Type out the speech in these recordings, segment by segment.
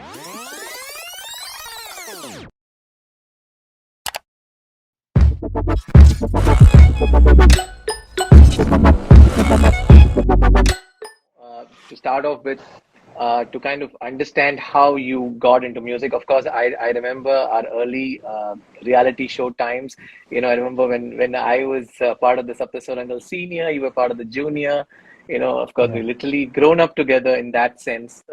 To start off with, to kind of understand how you got into music. Of course, I remember our early reality show times. I remember when I was part of the Saptasarangal senior, you were part of the junior. Of course, Yeah. we literally grown up together in that sense.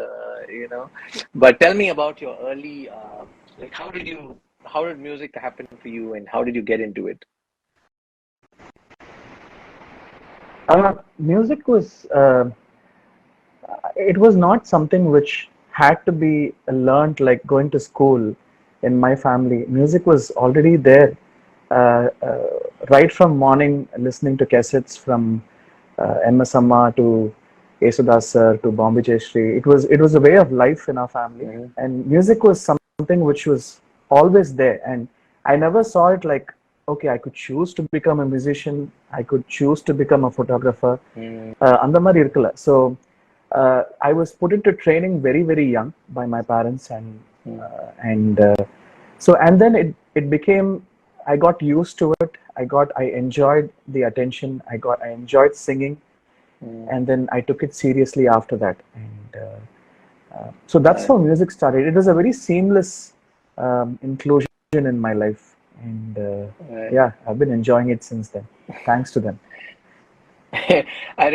But tell me about your early, like, how did music happen for you, and how did you get into it? Music was it was not something which had to be learned like going to school in my family. Music was already there right from morning, listening to cassettes from M.I.C to Yesudas sir to Bombay Jayashree. It was a way of life in our family, Hmm. and music was something which was always there. And I never saw it like, okay, I could choose to become a musician, I could choose to become a photographer. அந்த மாதிரி இருக்கல. So I was put into training very very young by my parents, and so and then it became, I got used to it. I enjoyed the attention. I enjoyed singing, and then I took it seriously after that. And so that's Right. how music started. It was a very seamless inclusion in my life, and Right. yeah, I've been enjoying it since then. Thanks to them. I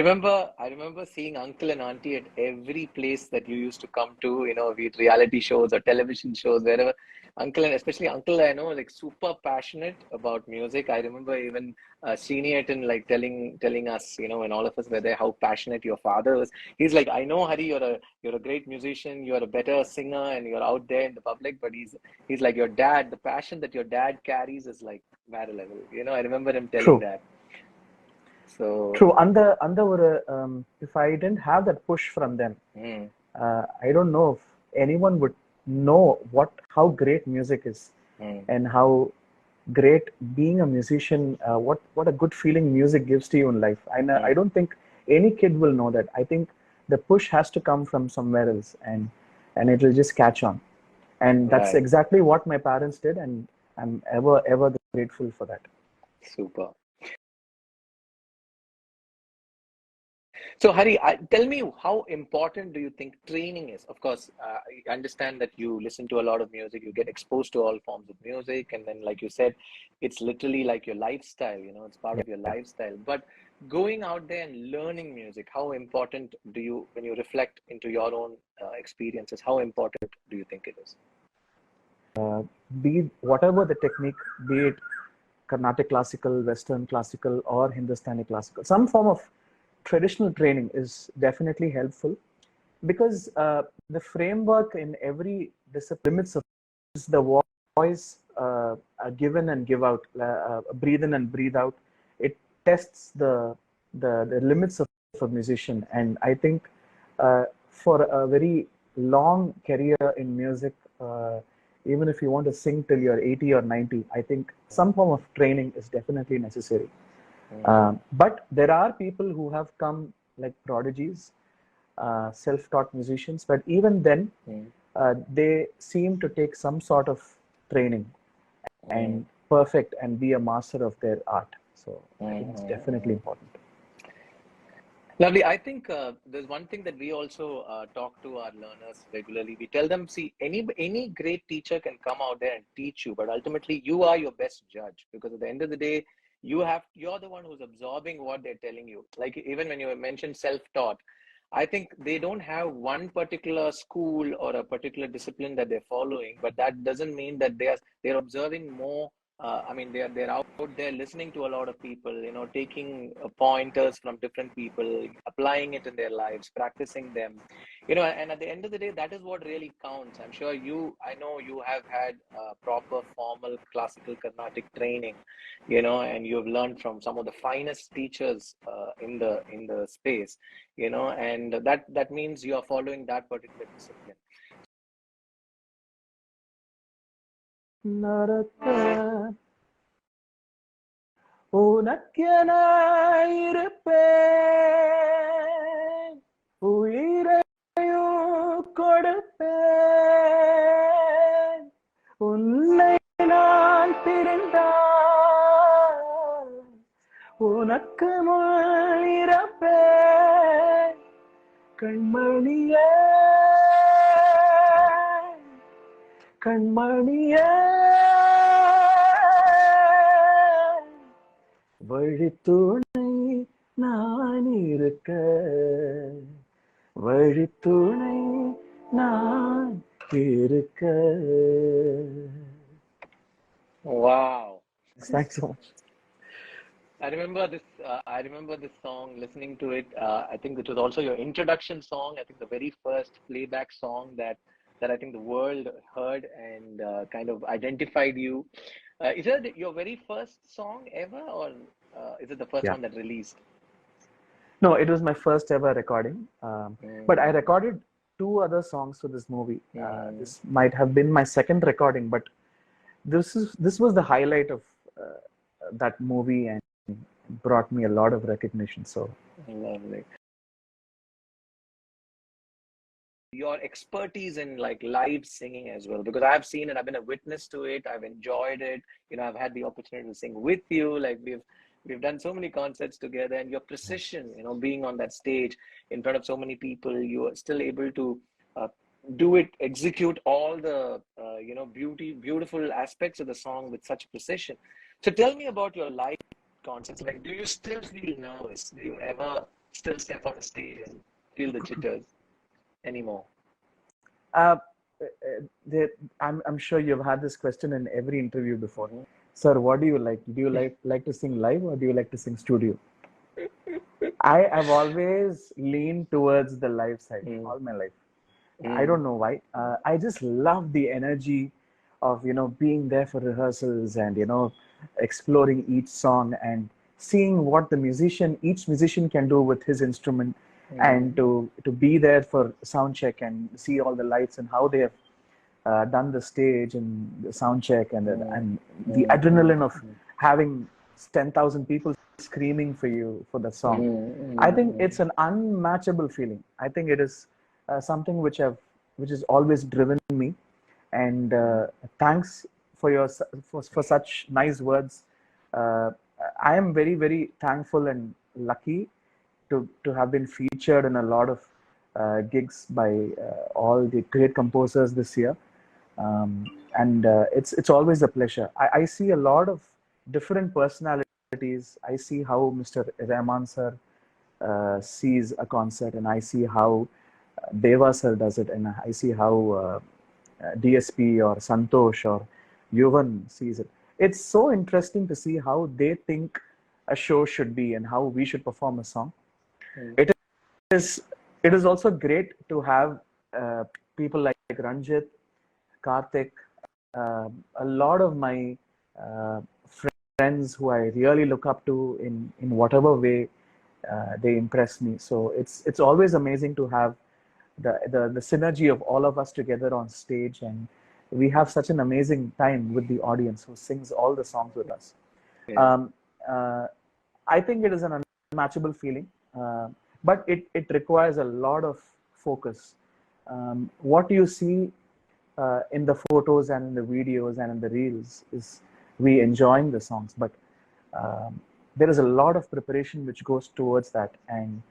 remember seeing uncle and auntie at every place that you used to come to, be it reality shows or television shows, wherever. Uncle, and especially uncle, I know, like, super passionate about music. I remember even seeing it and like telling us, when all of us were there, how passionate your father was. He's like, I know, Hari, you're a great musician, you're a better singer, and you're out there in the public. But he's like, your dad, the passion that your dad carries is like matter level. I remember him telling True. that. So. True. Under if I didn't have that push from them, Mm. I don't know if anyone would know how great music is, Mm. and how great being a musician. What a good feeling music gives to you in life. I Mm. don't think any kid will know that. I think the push has to come from somewhere else, and it will just catch on. And that's Right. exactly what my parents did, and I'm ever grateful for that. Super. So, Hari, tell me, how important do you think training is? Of course, I understand that you listen to a lot of music, you get exposed to all forms of music, and then, like you said, it's literally like your lifestyle, it's part of your Yeah. lifestyle. But going out there and learning music, how important do you, when you reflect into your own experiences, how important do you think it is? Be whatever the technique, be it Carnatic classical, Western classical, or Hindustani classical, some form of traditional training is definitely helpful, because the framework in every discipline limits of the voice, give in and give out, breathe in and breathe out. It tests the limits of a musician, and I think for a very long career in music, even if you want to sing till you're 80 or 90, I think some form of training is definitely necessary. Mm. But there are people who have come like prodigies, self-taught musicians, but even then, Mm. they seem to take some sort of training Mm. and perfect and be a master of their art. So I Mm. think it's Mm. definitely Mm. important. Lovely. I think there's one thing that we also talk to our learners regularly. We tell them, see, any great teacher can come out there and teach you, but ultimately you are your best judge, because at the end of the day, you're the one who's absorbing what they're telling you. Like, even when you mentioned self-taught, I think they don't have one particular school or a particular discipline that they're following, but that doesn't mean that they're observing more. I mean, they're out there listening to a lot of people, taking pointers from different people, applying it in their lives, practicing them, and at the end of the day, that is what really counts. I know you have had proper formal classical Carnatic training, and you have learned from some of the finest teachers in the space, and that means you are following that particular discipline. Narata, உனக்கென இருப்பேன், உயிரையும் கொடுப்பேன், உன்னை நான் பிரிந்தால் உனக்கு முன் இறப்பேன் கண்மணியே கண்மணியே வழித்துணை நான் இருக்க வழித்துணை நான் இருக்க. Wow. Thanks so much. I remember this song, listening to it. I think it was also your introduction song. I think the very first playback song that I think the world heard and kind of identified you. Is it your very first song ever, or is it the first one that released? No, it was my first ever recording. But I recorded 2 other songs for this movie. This might have been my second recording, but this was the highlight of that movie and brought me a lot of recognition. So lovely. Your expertise in like live singing as well, because I've seen it, I've been a witness to it, I've enjoyed it. I've had the opportunity to sing with you. Like we've done so many concerts together, and your precision, being on that stage in front of so many people, you are still able to do it, execute all the beautiful aspects of the song with such precision. So tell me about your live concerts. Like, do you still feel nervous? Do you ever still step on the stage and feel the jitters anymore? I'm sure you've had this question in every interview before. Sir, what do you like? Do you like to sing live, or do you like to sing studio? I have always leaned towards the live side all my life. I don't know why. I just love the energy of being there for rehearsals and exploring each song and seeing what each musician can do with his instrument, and to be there for sound check and see all the lights and how they have done the stage and the sound check and the adrenaline of having 10,000 people screaming for you for the song. I think it's an unmatchable feeling. I think it is something which has always driven me. And thanks for such nice words. I am very, very thankful and lucky to have been featured in a lot of gigs by all the great composers this year. And it's always a pleasure. I see a lot of different personalities. I see how Mr. Rahman sir sees a concert, and I see how Deva sir does it, and I see how DSP or Santosh or Yuvan sees it. It's so interesting to see how they think a show should be and how we should perform a song. It is also great to have people like Ranjith, Karthik, a lot of my friends who I really look up to in whatever way they impress me. So it's always amazing to have the synergy of all of us together on stage, and we have such an amazing time with the audience who sings all the songs with us. I think it is an unmatchable feeling, but it requires a lot of focus. What you see in the photos and in the videos and in the reels is we enjoying the songs, but there is a lot of preparation which goes towards that. And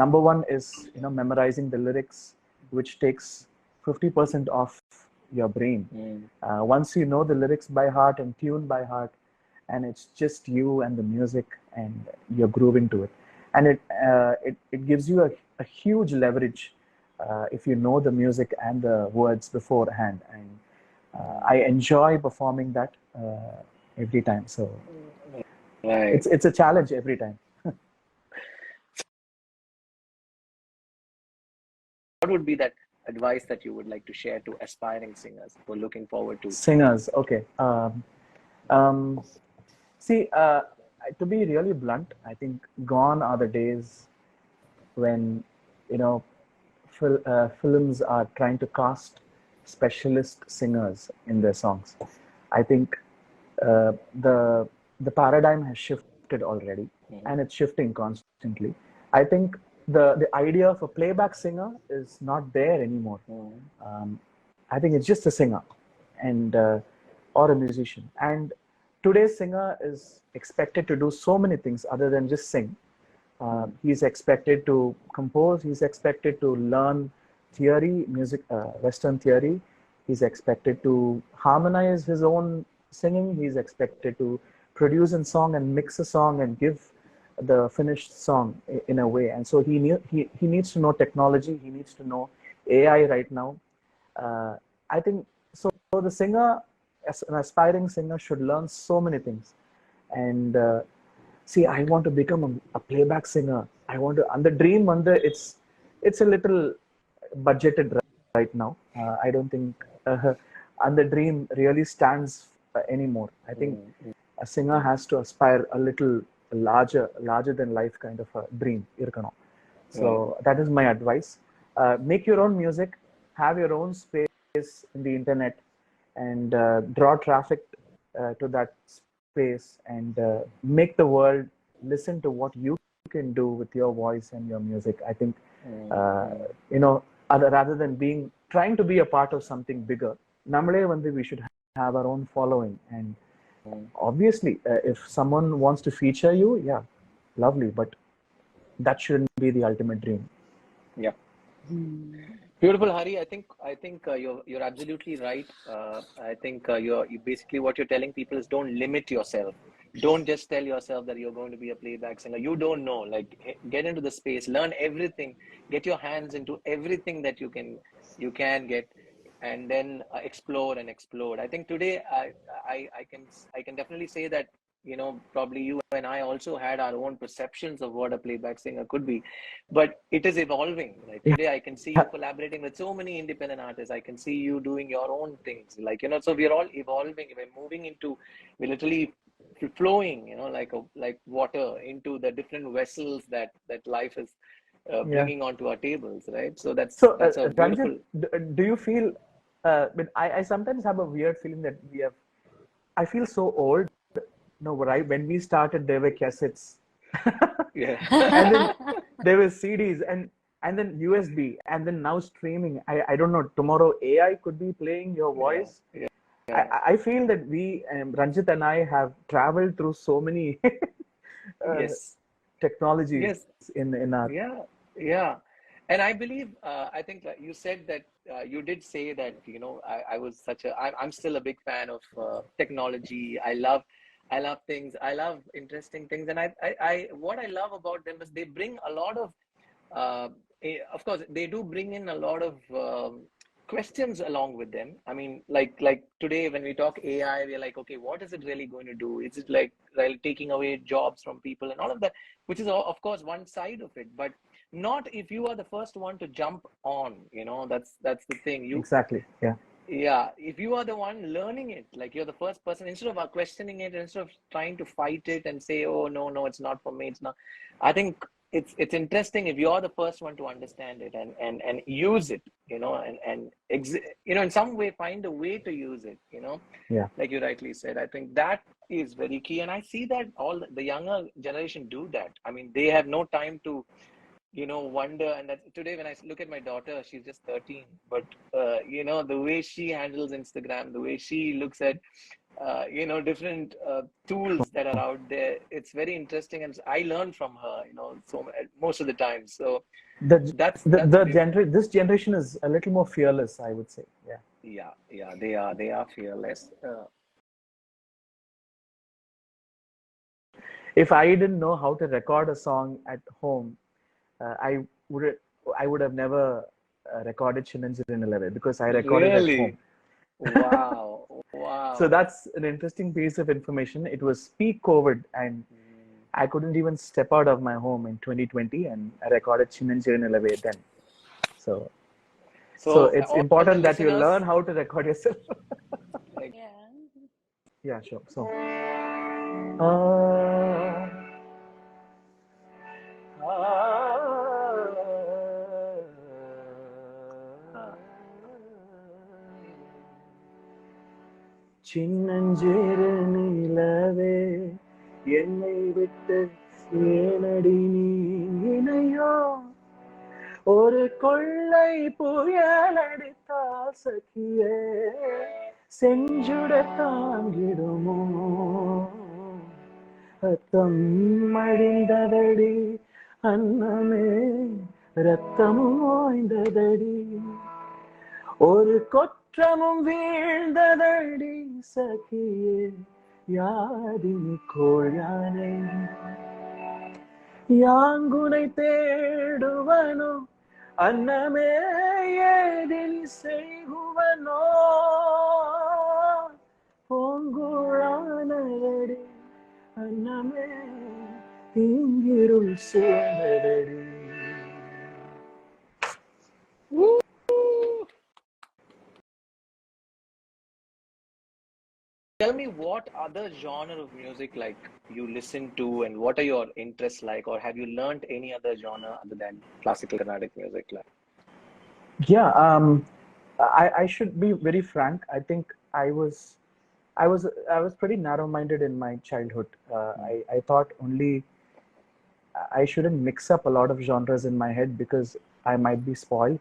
number one is memorizing the lyrics, which takes 50% off your brain. Once you know the lyrics by heart and tune by heart, and it's just you and the music and you're grooving to it, and it gives you a huge leverage if you know the music and the words beforehand. And I enjoy performing that every time. So it's a challenge every time. What would be that advice that you would like to share to aspiring singers who are looking forward to singers? Okay. See, to be really blunt, I think gone are the days when films are trying to cast specialist singers in their songs. I think the paradigm has shifted already, and it's shifting constantly. I think the idea of a playback singer is not there anymore. I think it's just a singer, and or a musician. And today's singer is expected to do so many things other than just sing. He's expected to compose. He's expected to learn theory, music, Western theory. He's expected to harmonize his own singing. He's expected to produce a song and mix a song and give the finished song in a way. And so he needs to know technology. He needs to know AI right now. I think so. The singer, as an aspiring singer, should learn so many things. And see, I want to become a playback singer. I want to, and the dream under it's a little budgeted right now. I don't think and the dream really stands anymore. I think a singer has to aspire a little larger than life kind of a dream. So that is my advice. Make your own music, have your own space in the internet, and draw traffic to that space, and make the world listen to what you can do with your voice and your music. I think rather than trying to be a part of something bigger, we should have our own following. And obviously, if someone wants to feature you, yeah, lovely, but that shouldn't be the ultimate dream. Yeah. Beautiful, Hari. I think you're absolutely right. I think you're basically what you're telling people is don't limit yourself. Don't just tell yourself that you're going to be a playback singer. You don't know. Like, get into the space, learn everything, get your hands into everything that you can get, and then explore and explode. I think today I can definitely say that, probably you and I also had our own perceptions of what a playback singer could be, but it is evolving. Like today, I can see you collaborating with so many independent artists. I can see you doing your own things. Like, so we're all evolving. We're literally flowing, like water into the different vessels that life is bringing onto our tables, right? So that's a beautiful. Ranjith, do you feel? But I sometimes have a weird feeling that I feel so old. No, right? When we started, there were cassettes. Yeah. And then there were CDs, and then USB, and then now streaming. I don't know. Tomorrow AI could be playing your voice. Yeah. I feel that Ranjith and I have traveled through so many technologies in our. Yeah. And I believe, I think you said that you did say that, I was I'm still a big fan of technology. I love things. I love interesting things. And what I love about them is they bring a lot of, of course, they do bring in a lot of questions along with them. I mean, like today when we talk AI, we're like, okay, what is it really going to do? Is it like taking away jobs from people and all of that, which is of course one side of it, but not if you are the first one to jump on. That's the thing. Exactly. Yeah, if you are the one learning it, like you're the first person, instead of questioning it, instead of trying to fight it and say, oh no, it's not for me, it's not. I think it's interesting if you're the first one to understand it and use it, and in some way find a way to use it, like you rightly said. I think that is very key, and I see that all the younger generation do that. I mean, they have no time to wonder. And that today when I look at my daughter, she's just 13, but the way she handles Instagram, the way she looks at different tools that are out there, it's very interesting, and I learn from her, so most of the time. So this generation is a little more fearless, I would say. Yeah, they are fearless. If I didn't know how to record a song at home, I would have never recorded Chinanjirinilave, because I recorded at home. Wow. So that's an interesting piece of information. It was peak COVID, and I couldn't even step out of my home in 2020, and I recorded Chinanjirinilave then. So it's important that you learn how to record yourself. Yeah, sure. So சின்னஞ்சிறு நிலவே என்னை விட்டு ஏனடி நீ இணையோ ஒரு கொள்ளை புயல் அடித்தால் சகியே செஞ்சுட தாங்கிடுமோ ரத்தம் மடிந்ததடி அன்னமே ரத்தமும் ஓய்ந்ததடி ஒரு கொற்றமும் வீழ்ந்ததடி சகியே யாதினி கோழானே யாங்குனை தேடுவனோ அன்னமே ஏதினி செய்குவனோ பூங்குழானதடி அன்னமே தீங்கிருள் சூழ்ந்ததடி. Tell me what other genre of music like you listen to, and what are your interests like, or have you learned any other genre other than classical Carnatic music? Like, Yeah, I should be very frank. I think I was pretty narrow-minded in my childhood. I thought only I shouldn't mix up a lot of genres in my head because I might be spoiled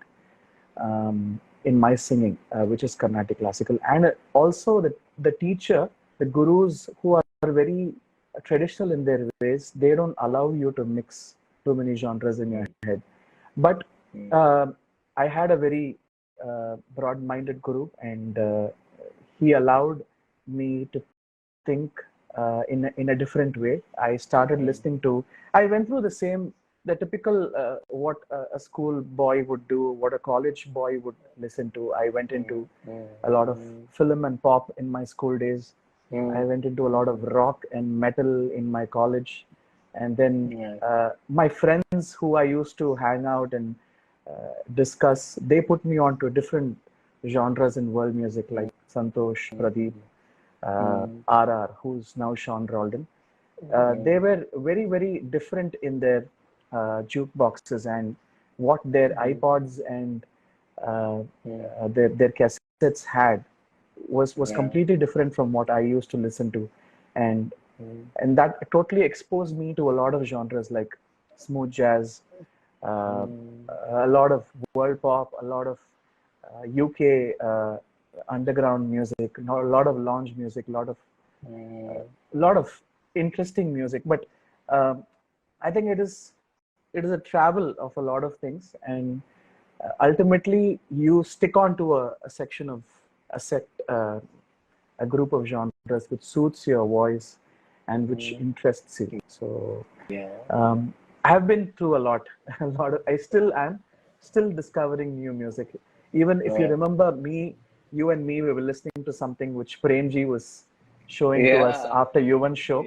in my singing, which is Carnatic classical, and also the teacher, the gurus who are very traditional in their ways, they don't allow you to mix too many genres in your head. But I had a very broad-minded guru, and he allowed me to think in a different way. I started listening to. I went through the typical what a school boy would do, what a college boy would listen to. I went into a lot of film and pop in my school days. I went into a lot of rock and metal in my college, and then my friends who I used to hang out and discuss, they put me on to different genres in world music like Santosh, Pradeep, RR, who's now Sean Roldan. They were very, very different in their jukeboxes, and what their iPods and their cassettes had was completely different from what I used to listen to, and that totally exposed me to a lot of genres like smooth jazz, a lot of world pop, a lot of UK underground music, a lot of lounge music, a lot of interesting music. But I think it is a travel of a lot of things, and ultimately you stick on to a section of a group of genres which suits your voice and which interests you. So I have been through a lot. I still am discovering new music. Even if you remember you and me, we were listening to something which Premji was showing to us after Yuvan's show.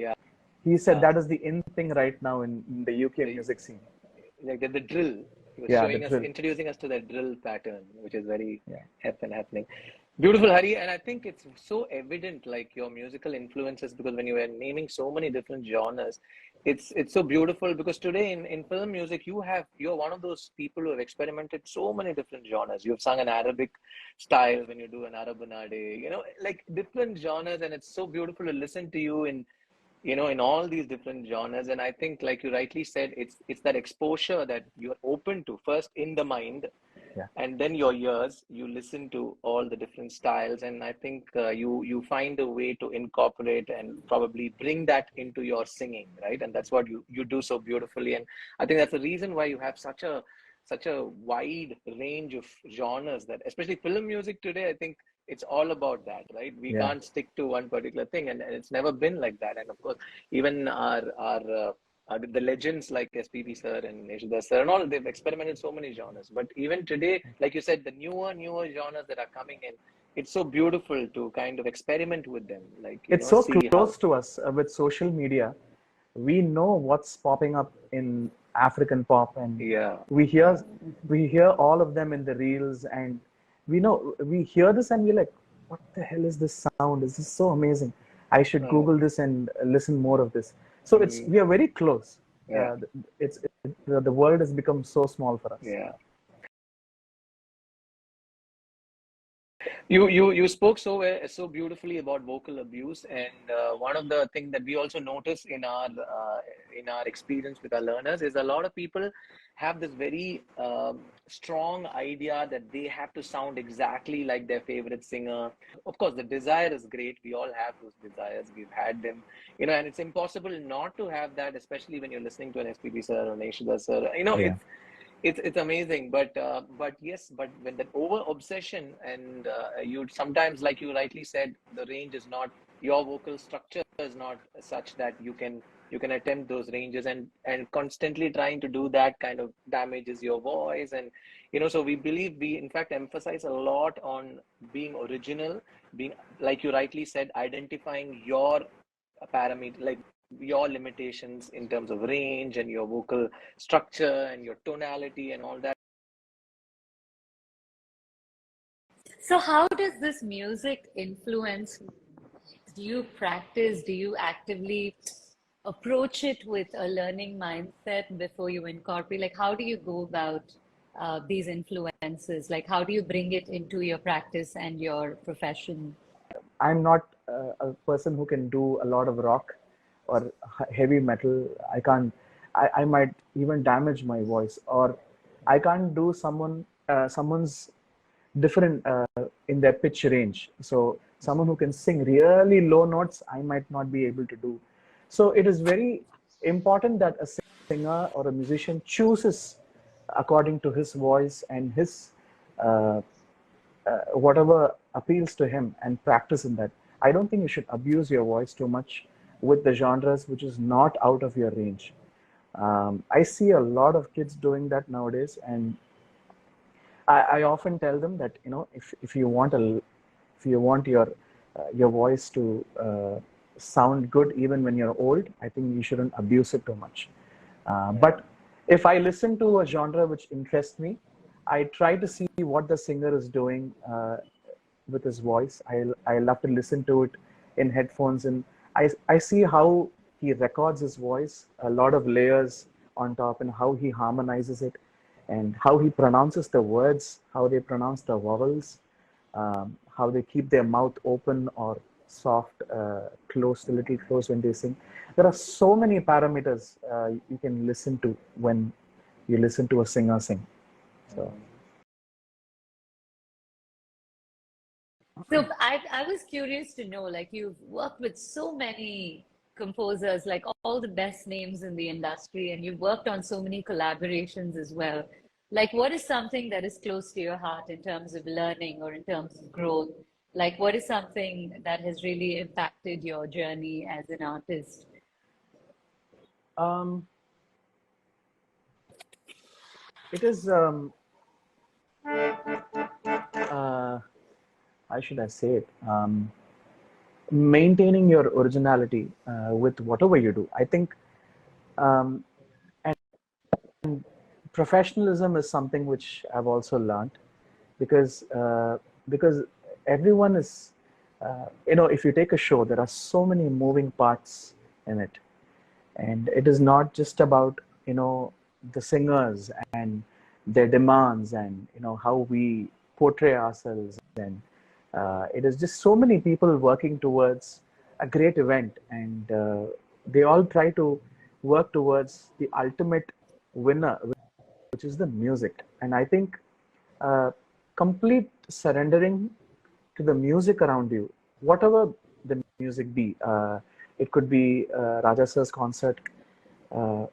He said that is the in thing right now in the UK music scene. Like the drill. He was showing us, introducing us to that drill pattern, which is very happening. Beautiful, Hari. And I think it's so evident, like your musical influences, because when you were naming so many different genres, it's so beautiful, because today in film music, you're one of those people who have experimented so many different genres. You've sung an Arabic style when you do an Arabunade, like different genres, and it's so beautiful to listen to you in all these different genres. And I think, like you rightly said, it's that exposure that you're open to first in the mind, and then your ears, you listen to all the different styles. And I think you find a way to incorporate and probably bring that into your singing, right? And that's what you do so beautifully. And I think that's the reason why you have such a wide range of genres, that especially film music today, I think it's all about that, right? We can't stick to one particular thing, and it's never been like that. And of course, even the legends like SPB sir and Yeshudas sir and all, they've experimented so many genres. But even today, like you said, the newer genres that are coming in, it's so beautiful to kind of experiment with them. Like it's so close to us with social media. We know what's popping up in African pop, and we hear all of them in the reels, and we hear this and we're like, what the hell is this sound? Is this so amazing? I should Google this and listen more of this. So we are very close. The world has become so small for us. You spoke so beautifully about vocal abuse, and one of the things that we also notice in our experience with our learners is a lot of people have this very strong idea that they have to sound exactly like their favorite singer. Of course, the desire is great. We all have those desires. We've had them, and it's impossible not to have that, especially when you're listening to an SPB sir or Neshida sir. Yeah. It's amazing, but yes, but when that over obsession and you sometimes, like you rightly said, the range is not, your vocal structure is not such that you can attempt those ranges, and constantly trying to do that kind of damages your voice. And so we in fact emphasize a lot on being original, being, like you rightly said, identifying your parameter, like your limitations in terms of range and your vocal structure and your tonality and all that. So how does this music influence? Do you practice? Do you actively approach it with a learning mindset before you incorporate? Like, how do you go about these influences? Like, how do you bring it into your practice and your profession? I'm not a person who can do a lot of rock or heavy metal. I can't. I might even damage my voice, or I can't do someone's different in their pitch range. So someone who can sing really low notes, I might not be able to do. So it is very important that a singer or a musician chooses according to his voice and his uh, whatever appeals to him, and practice in that. I don't think you should abuse your voice too much with the genres which is not out of your range. I see a lot of kids doing that nowadays, and I often tell them that if you want your voice to sound good even when you're old, I think you shouldn't abuse it too much. But if I listen to a genre which interests me, I try to see what the singer is doing with his voice. I love to listen to it in headphones, and I see how he records his voice, a lot of layers on top, and how he harmonizes it, and how he pronounces the words, how they pronounce the vowels, how they keep their mouth open or soft, closed, a little closed when they sing. There are so many parameters you can listen to when you listen to a singer sing. So. So I was curious to know, like you've worked with so many composers, like all the best names in the industry, and you've worked on so many collaborations as well. Like, what is something that is close to your heart in terms of learning or in terms of growth? Like, what is something that has really impacted your journey as an artist? Um, it is, how should I say it? Maintaining your originality with whatever you do. I think, um, and professionalism is something which I've also learned, because everyone is, if you take a show, there are so many moving parts in it, and it is not just about the singers and their demands, and how we portray ourselves, and it is just so many people working towards a great event, and they all try to work towards the ultimate winner, which is the music. And I think uh, complete surrendering to the music around you, whatever the music be. It could be Raja Sir's concert, uh,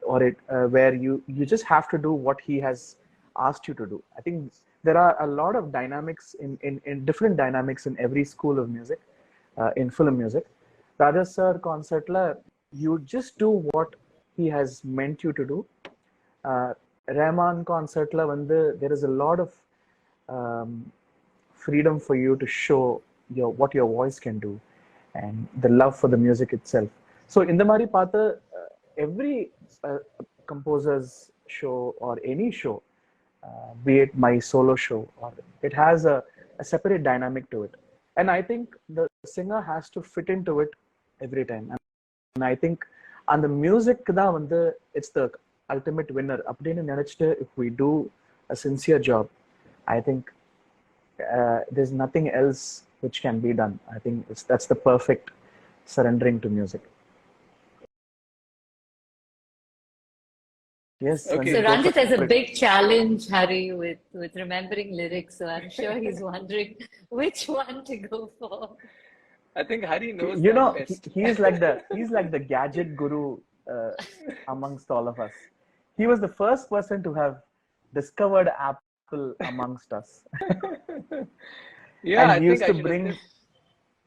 or it where you just have to do what he has asked you to do. I think there are a lot of dynamics in different dynamics in every school of music, in film music. Raja Sir concert la, you just do what he has meant you to do. Rahman concert la வந்து there is a lot of um, freedom for you to show what your voice can do, and the love for the music itself. So in the Mari Pata, every composer's show or any show, be it my solo show, or it has a separate dynamic to it. And I think the singer has to fit into it every time. And I think on the music, it's the ultimate winner. If we do a sincere job, I think there's nothing else which can be done. I think that's the perfect surrendering to music. Yes, Okay. So Ranjit, go for Ranjit has a it. big challenge, Hari, with remembering lyrics. So I'm sure he's wondering which one to go for. I think Hari knows You that know, best. he's like the gadget guru amongst all of us. He was the first person to have discovered Apple amongst us, Yeah, and I think I should have just.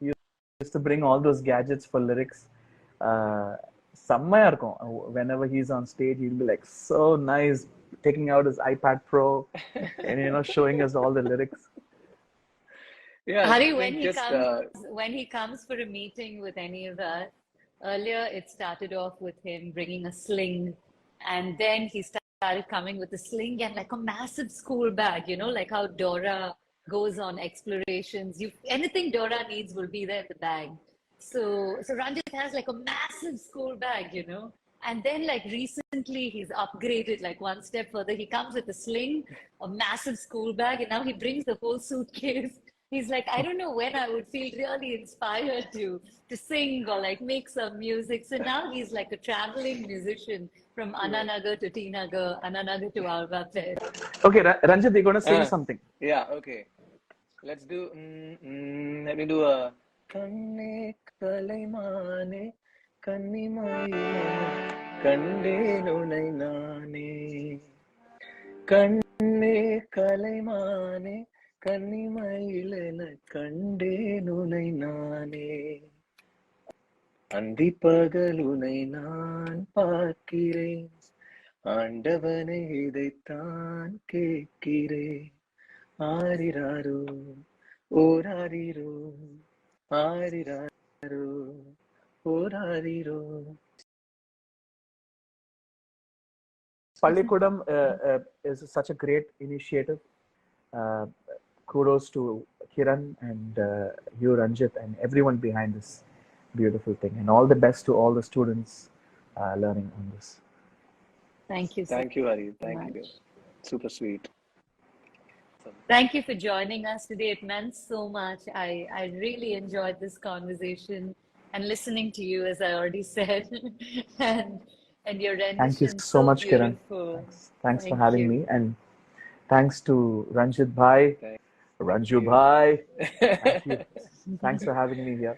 he used to bring all those gadgets for lyrics. செம்மையா இருக்கும். Whenever he's on stage, he'll be like so nice, taking out his iPad Pro and showing us all the lyrics. Yeah, I Hari, think just. when he comes for a meeting with any of us, earlier it started off with him bringing a sling, and then he started coming with a sling and like a massive school bag, like how Dora goes on explorations. Anything Dora needs will be there in the bag. So Ranjit has like a massive school bag, and then like recently he's upgraded like one step further. He comes with a sling, a massive school bag, and now he brings the whole suitcase. He's like, I don't know when I would feel really inspired to sing or like make some music. So now he's like a traveling musician from Ananagar to T Nagar, Ananagar to Alvapet. Okay, Ranjit, you're going to sing Uh, something. yeah, okay. Let's do. Let me do a. Kanne kalaimane kannimailena kandenunai nane. Kanne kalaimane kannimailena kandenunai nane. அந்தி பகலுனை நான் பார்க்கிறேன், ஆண்டவனை இதைத்தான் கேட்கிறேன். ஆரிராரோ ஓராரிரோ ஆரிராரோ ஓராரிரோ. Pallikoodam is such a great initiative. Kudos to Kiran and you, Ranjit, and everyone behind this beautiful thing. And all the best to all the students learning on this. Thank you so Thank you, Hari. Thank much. you. Super sweet. Thank you for joining us today. It meant so much. I really enjoyed this conversation and listening to you, as I already said. and your Thank you rendition so much, Kiran. beautiful. Thanks for Thank having you. me, and thanks to Ranjit Bhai, Thank Ranju you. Bhai. Thank you. Thanks for having me here.